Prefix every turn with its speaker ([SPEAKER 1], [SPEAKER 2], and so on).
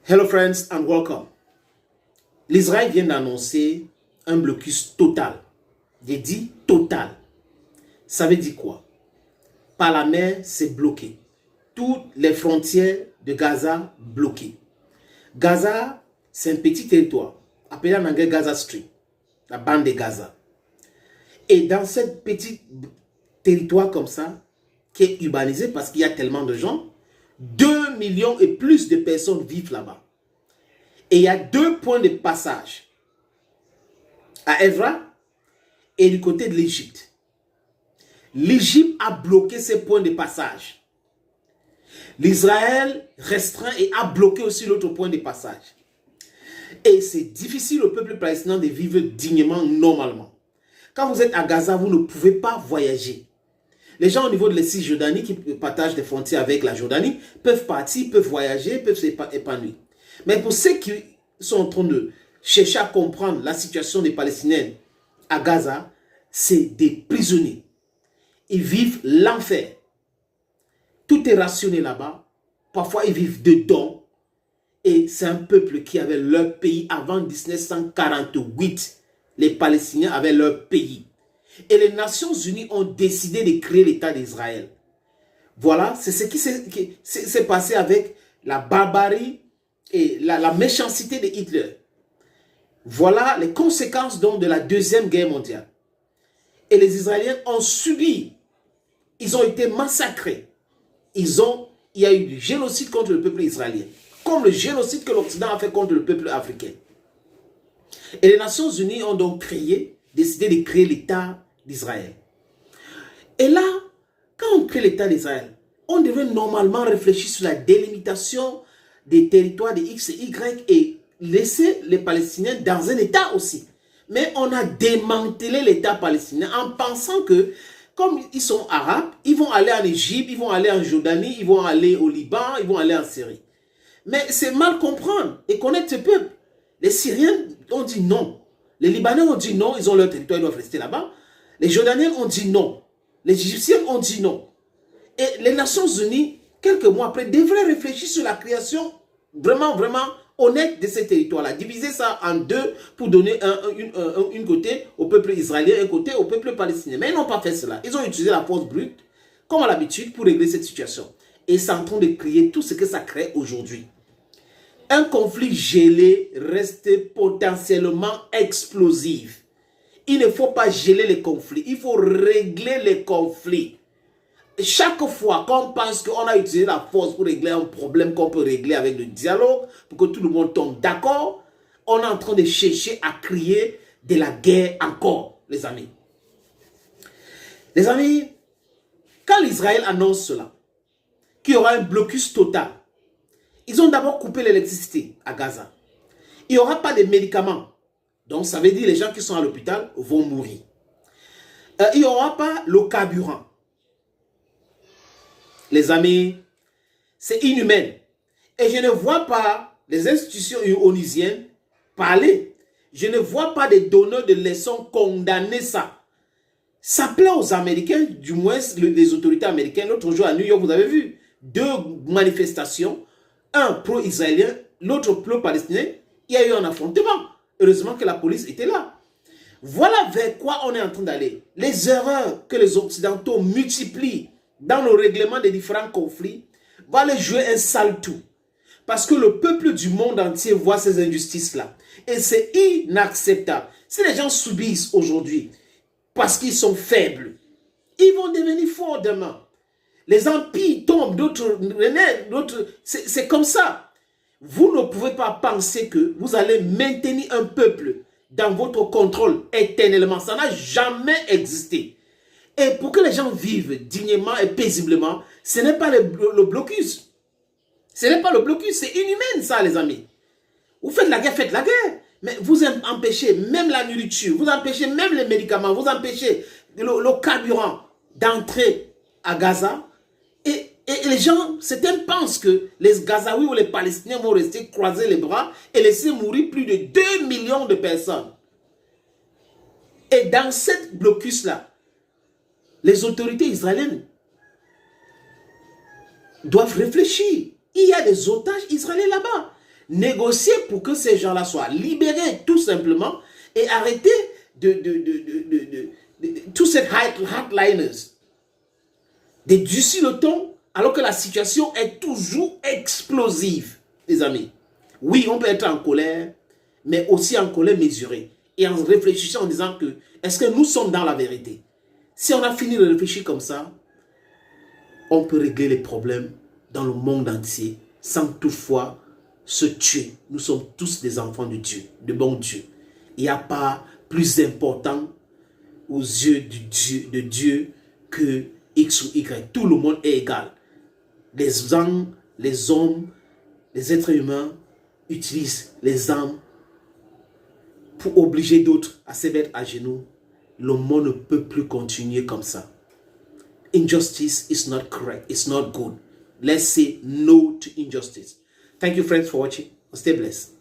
[SPEAKER 1] Hello friends and welcome. L'Israël vient d'annoncer un blocus total. J'ai dit total. Ça veut dire quoi? Par la mer, c'est bloqué. Toutes les frontières de Gaza bloquées. Gaza, c'est un petit territoire, appelé en anglais Gaza Strip, la bande de Gaza. Et dans ce petit territoire comme ça, qui est urbanisé parce qu'il y a tellement de gens, 2 millions et plus de personnes vivent là-bas. Et il y a 2 points de passage, à Evra et du côté de l'Égypte. L'Égypte a bloqué ces points de passage. L'Israël restreint et a bloqué aussi l'autre point de passage. Et c'est difficile au peuple palestinien de vivre dignement, normalement. Quand vous êtes à Gaza, vous ne pouvez pas voyager. Les gens au niveau de la Cisjordanie qui partagent des frontières avec la Jordanie peuvent partir, peuvent voyager, peuvent s'épanouir. Mais pour ceux qui sont en train de chercher à comprendre la situation des Palestiniens à Gaza, c'est des prisonniers. Ils vivent l'enfer. Tout est rationné là-bas. Parfois, ils vivent dedans. Et c'est un peuple qui avait leur pays avant 1948. Les Palestiniens avaient leur pays. Et les Nations Unies ont décidé de créer l'État d'Israël. Voilà, c'est ce qui s'est passé avec la barbarie et la méchanceté de Hitler. Voilà les conséquences donc de la Deuxième Guerre mondiale. Et les Israéliens ont subi, ils ont été massacrés. Il y a eu du génocide contre le peuple israélien, comme le génocide que l'Occident a fait contre le peuple africain. Et les Nations Unies ont donc décidé de créer l'État d'Israël. Et là, quand on crée l'État d'Israël, on devrait normalement réfléchir sur la délimitation des territoires de X et Y et laisser les Palestiniens dans un État aussi. Mais on a démantelé l'État palestinien en pensant que, comme ils sont arabes, ils vont aller en Égypte, ils vont aller en Jordanie, ils vont aller au Liban, ils vont aller en Syrie. Mais c'est mal comprendre et connaître ce peuple. Les Syriens ont dit non. Les Libanais ont dit non, ils ont leur territoire, ils doivent rester là-bas. Les Jordaniens ont dit non. Les Égyptiens ont dit non. Et les Nations Unies, quelques mois après, devraient réfléchir sur la création vraiment honnête de ces territoires-là. Diviser ça en deux pour donner un côté au peuple israélien, un côté au peuple palestinien. Mais ils n'ont pas fait cela. Ils ont utilisé la force brute, comme à l'habitude, pour régler cette situation. Et c'est en train de créer tout ce que ça crée aujourd'hui. Un conflit gelé reste potentiellement explosif. Il ne faut pas geler les conflits, il faut régler les conflits. Chaque fois qu'on pense qu'on a utilisé la force pour régler un problème qu'on peut régler avec le dialogue, pour que tout le monde tombe d'accord, on est en train de chercher à créer de la guerre encore, les amis. Les amis, quand l'Israël annonce cela, qu'il y aura un blocus total, ils ont d'abord coupé l'électricité à Gaza. Il n'y aura pas de médicaments. Donc, ça veut dire que les gens qui sont à l'hôpital vont mourir. Il n'y aura pas le carburant. Les amis, c'est inhumain. Et je ne vois pas les institutions onisiennes parler. Je ne vois pas des donneurs de leçons condamner ça. Ça plaît aux Américains, du moins les autorités américaines. L'autre jour à New York, vous avez vu 2 manifestations. Un pro-israélien, l'autre pro-palestinien. Il y a eu un affrontement. Heureusement que la police était là. Voilà vers quoi on est en train d'aller. Les erreurs que les Occidentaux multiplient dans le règlement des différents conflits vont les jouer un sale tour. Parce que le peuple du monde entier voit ces injustices-là. Et c'est inacceptable. Si les gens subissent aujourd'hui parce qu'ils sont faibles, ils vont devenir forts demain. Les empires tombent, d'autres renaissent, c'est comme ça. Vous ne pouvez pas penser que vous allez maintenir un peuple dans votre contrôle éternellement. Ça n'a jamais existé. Et pour que les gens vivent dignement et paisiblement, ce n'est pas le blocus. Ce n'est pas le blocus, c'est inhumain ça les amis. Vous faites la guerre. Mais vous empêchez même la nourriture, vous empêchez même les médicaments, vous empêchez le carburant d'entrer à Gaza. Et les gens, certains pensent que les Gazaouis ou les Palestiniens vont rester croiser les bras et laisser mourir plus de 2 millions de personnes. Et dans cette blocus-là, les autorités israéliennes doivent réfléchir. Il y a des otages israéliens là-bas. négocier pour que ces gens-là soient libérés, tout simplement, et arrêter tous ces hardliners de durcir le ton, alors que la situation est toujours explosive, les amis. Oui, on peut être en colère, mais aussi en colère mesurée, et en réfléchissant en disant que, est-ce que nous sommes dans la vérité? Si on a fini de réfléchir comme ça, on peut régler les problèmes dans le monde entier, sans toutefois se tuer. Nous sommes tous des enfants de Dieu, de bon Dieu. Il n'y a pas plus important aux yeux de Dieu que X ou Y. Tout le monde est égal. Les hommes, les êtres humains utilisent les armes pour obliger d'autres à se mettre à genoux. Le monde ne peut plus continuer comme ça. Injustice is not correct. It's not good. Let's say no to injustice. Thank you, friends, for watching. Stay blessed.